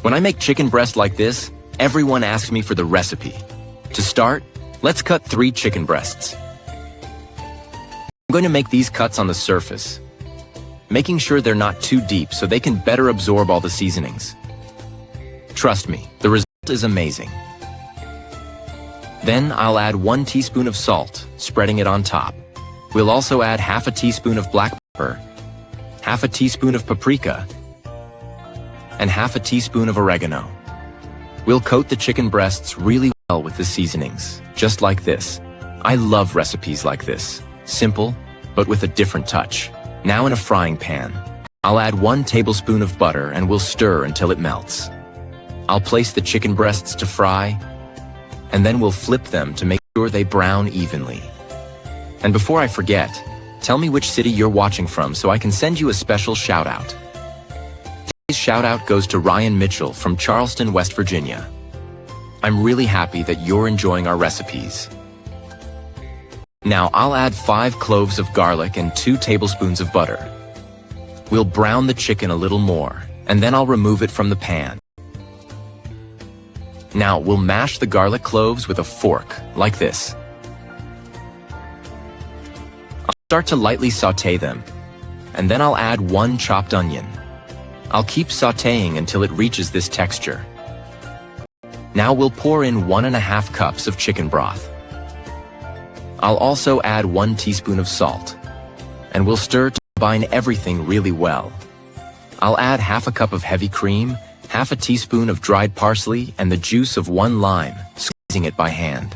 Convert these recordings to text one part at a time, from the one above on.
When I make chicken breast like this, everyone asks me for the recipe. To start, let's cut 3 chicken breasts. I'm going to make these cuts on the surface, making sure they're not too deep so they can better absorb all the seasonings. Trust me, the result is amazing. Then I'll add 1 teaspoon of salt, spreading it on top. We'll also add half a teaspoon of black pepper, half a teaspoon of paprika, and half a teaspoon of oregano. We'll coat the chicken breasts really well with the seasonings, just like this. I love recipes like this, simple, but with a different touch. Now in a frying pan, I'll add 1 tablespoon of butter and we'll stir until it melts. I'll place the chicken breasts to fry, and then we'll flip them to make sure they brown evenly. And before I forget, tell me which city you're watching from so I can send you a special shout-out. Today's shout-out goes to Ryan Mitchell from Charleston, West Virginia. I'm really happy that you're enjoying our recipes. Now I'll add 5 cloves of garlic and 2 tablespoons of butter. We'll brown the chicken a little more, and then I'll remove it from the pan. Now we'll mash the garlic cloves with a fork, like this. I'll start to lightly saute them, and then I'll add 1 chopped onion. I'll keep sauteing until it reaches this texture. Now we'll pour in 1½ cups of chicken broth. I'll also add 1 teaspoon of salt, and we'll stir to combine everything really well. I'll add half a cup of heavy cream, half a teaspoon of dried parsley, and the juice of 1 lime, squeezing it by hand.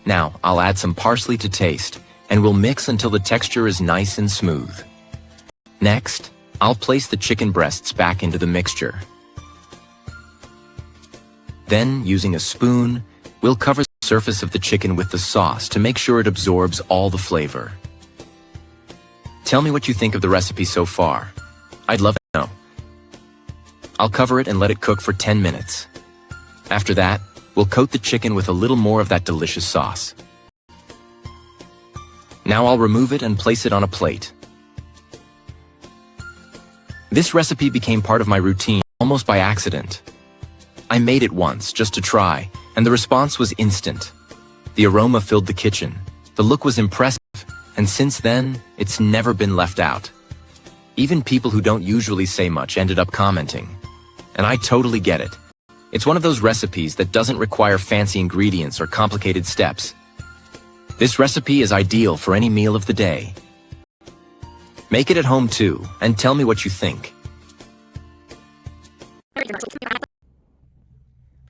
Now, I'll add some parsley to taste, and we'll mix until the texture is nice and smooth. Next, I'll place the chicken breasts back into the mixture. Then, using a spoon, we'll cover the surface of the chicken with the sauce to make sure it absorbs all the flavor. Tell me what you think of the recipe so far. I'd love to know. I'll cover it and let it cook for 10 minutes. After that, we'll coat the chicken with a little more of that delicious sauce. Now I'll remove it and place it on a plate. This recipe became part of my routine almost by accident. I made it once just to try, and the response was instant. The aroma filled the kitchen, the look was impressive, and since then, it's never been left out. Even people who don't usually say much ended up commenting. And I totally get it. It's one of those recipes that doesn't require fancy ingredients or complicated steps. This recipe is ideal for any meal of the day. Make it at home too, and tell me what you think.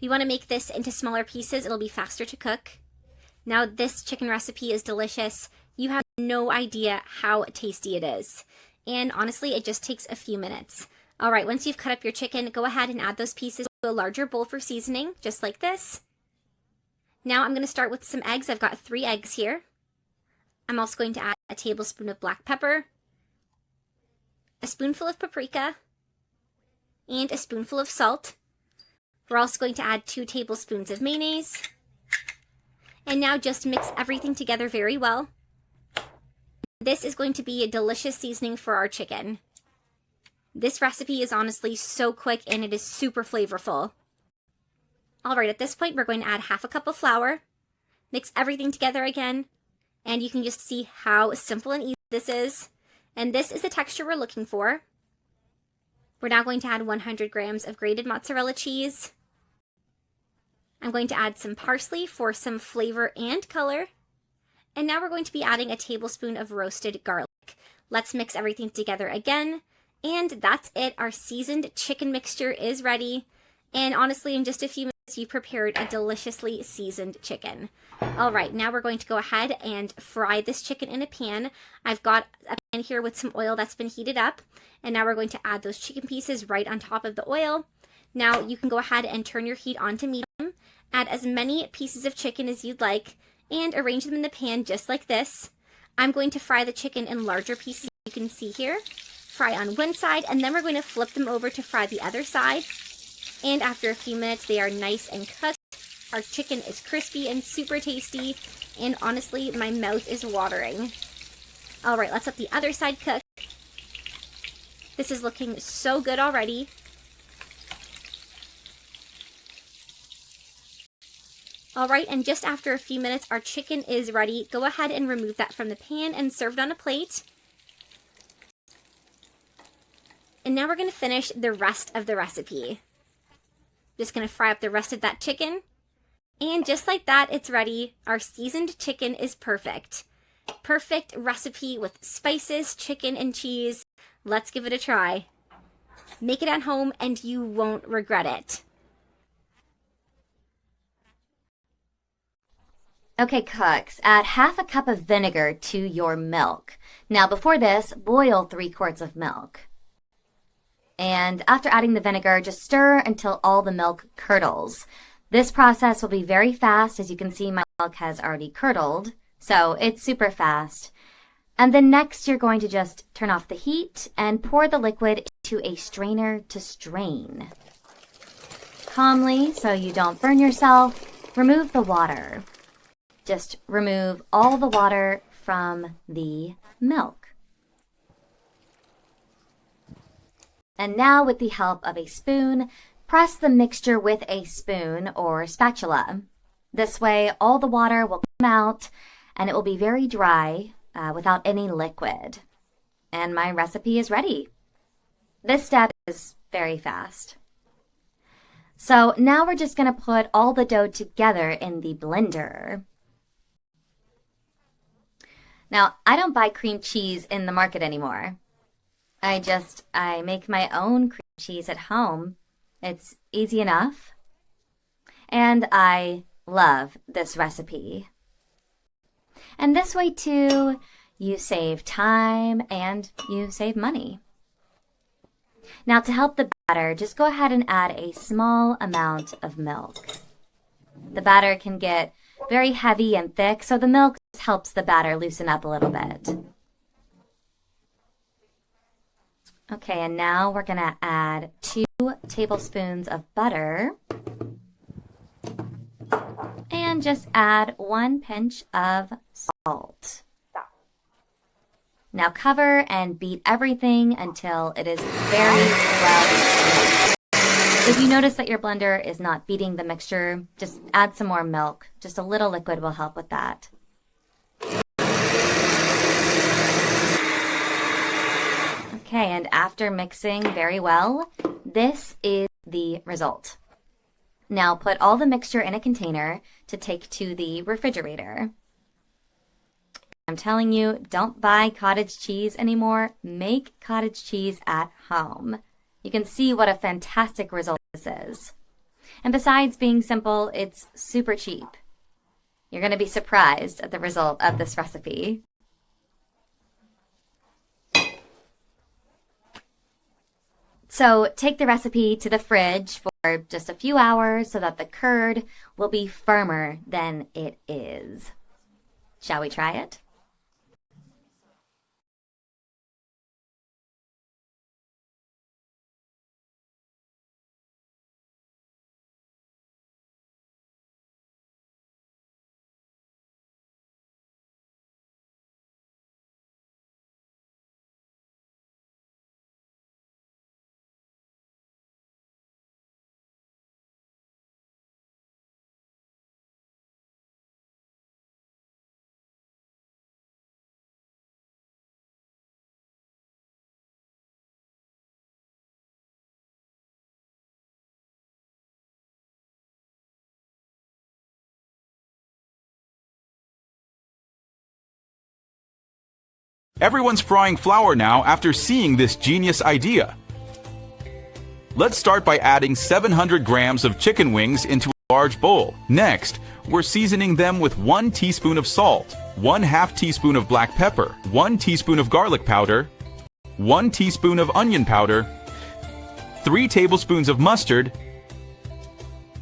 We want to make this into smaller pieces. It'll be faster to cook. Now this chicken recipe is delicious. You have no idea how tasty it is. And honestly, it just takes a few minutes. All right, once you've cut up your chicken, go ahead and add those pieces to a larger bowl for seasoning, just like this. Now I'm going to start with some eggs. I've got 3 eggs here. I'm also going to add a tablespoon of black pepper, a spoonful of paprika, and a spoonful of salt. We're also going to add 2 tablespoons of mayonnaise. And now just mix everything together very well. This is going to be a delicious seasoning for our chicken. This recipe is honestly so quick and it is super flavorful. Alright, at this point we're going to add half a cup of flour, mix everything together again, and you can just see how simple and easy this is. And this is the texture we're looking for. We're now going to add 100 grams of grated mozzarella cheese. I'm going to add some parsley for some flavor and color. And now we're going to be adding a tablespoon of roasted garlic. Let's mix everything together again. And that's it. Our seasoned chicken mixture is ready. And honestly, in just a few minutes, you've prepared a deliciously seasoned chicken. All right, now we're going to go ahead and fry this chicken in a pan. I've got a pan here with some oil that's been heated up. And now we're going to add those chicken pieces right on top of the oil. Now you can go ahead and turn your heat on to medium. Add as many pieces of chicken as you'd like and arrange them in the pan just like this. I'm going to fry the chicken in larger pieces, you can see here. Fry on one side, and then we're going to flip them over to fry the other side. And after a few minutes, they are nice and cooked. Our chicken is crispy and super tasty, and honestly, my mouth is watering. All right, let's let the other side cook. This is looking so good already. All right, and just after a few minutes, our chicken is ready. Go ahead and remove that from the pan and serve it on a plate. And now we're going to finish the rest of the recipe. Just going to fry up the rest of that chicken. And just like that, it's ready. Our seasoned chicken is perfect. Perfect recipe with spices, chicken, and cheese. Let's give it a try. Make it at home and you won't regret it. Okay, cooks, add half a cup of vinegar to your milk. Now, before this, boil 3 quarts of milk. And after adding the vinegar, just stir until all the milk curdles. This process will be very fast. As you can see, my milk has already curdled, so it's super fast. And then next, you're going to just turn off the heat and pour the liquid into a strainer to strain. Calmly, so you don't burn yourself, remove the water. Just remove all the water from the milk. And now, with the help of a spoon, press the mixture with a spoon or spatula. This way, all the water will come out and it will be very dry without any liquid. And my recipe is ready. This step is very fast. So now we're just going to put all the dough together in the blender. Now, I don't buy cream cheese in the market anymore. I make my own cream cheese at home. It's easy enough. And I love this recipe. And this way too, you save time and you save money. Now, to help the batter, just go ahead and add a small amount of milk. The batter can get very heavy and thick, so the milk helps the batter loosen up a little bit. Okay, and now we're going to add 2 tablespoons of butter. And just add 1 pinch of salt. Now cover and beat everything until it is very well. If you notice that your blender is not beating the mixture, just add some more milk. Just a little liquid will help with that. Okay, and after mixing very well, this is the result. Now put all the mixture in a container to take to the refrigerator. I'm telling you, don't buy cottage cheese anymore. Make cottage cheese at home. You can see what a fantastic result this is. And besides being simple, it's super cheap. You're going to be surprised at the result of this recipe. So take the recipe to the fridge for just a few hours so that the curd will be firmer than it is. Shall we try it? Everyone's frying flour now after seeing this genius idea. Let's start by adding 700 grams of chicken wings into a large bowl. Next, we're seasoning them with 1 teaspoon of salt, 1/2 teaspoon of black pepper, 1 teaspoon of garlic powder, 1 teaspoon of onion powder, 3 tablespoons of mustard,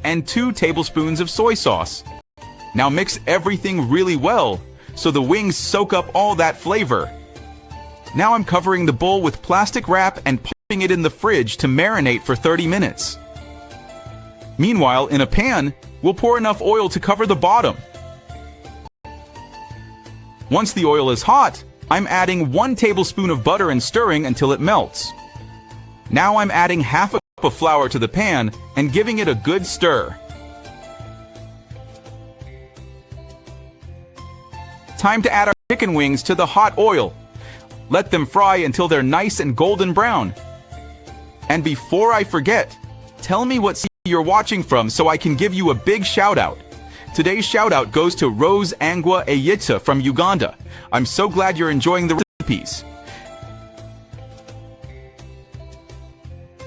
and 2 tablespoons of soy sauce. Now mix everything really well so the wings soak up all that flavor. Now I'm covering the bowl with plastic wrap and popping it in the fridge to marinate for 30 minutes. Meanwhile, in a pan, we'll pour enough oil to cover the bottom. Once the oil is hot, I'm adding 1 tablespoon of butter and stirring until it melts. Now I'm adding half a cup of flour to the pan and giving it a good stir. Time to add our chicken wings to the hot oil. Let them fry until they're nice and golden brown. And before I forget, tell me what city you're watching from so I can give you a big shout out. Today's shout out goes to Rose Angwa Eyita from Uganda. I'm so glad you're enjoying the recipes.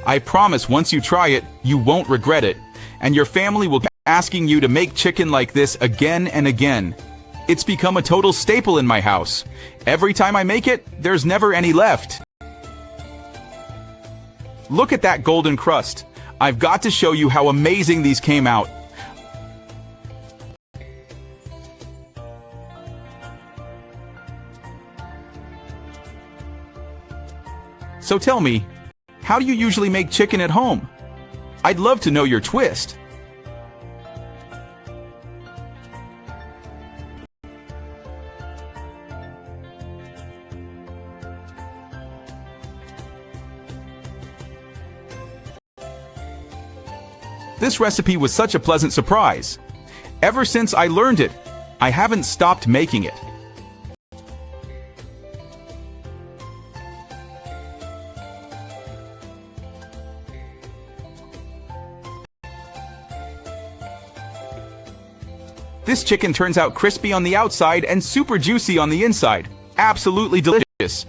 I promise once you try it, you won't regret it, and your family will be asking you to make chicken like this again and again. It's become a total staple in my house. Every time I make it, there's never any left. Look at that golden crust. I've got to show you how amazing these came out. So tell me, how do you usually make chicken at home? I'd love to know your twist. This recipe was such a pleasant surprise. Ever since I learned it, I haven't stopped making it. This chicken turns out crispy on the outside and super juicy on the inside. Absolutely delicious.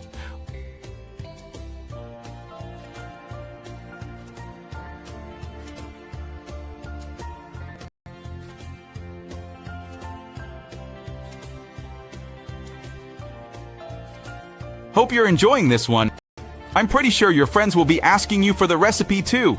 Hope you're enjoying this one. I'm pretty sure your friends will be asking you for the recipe too.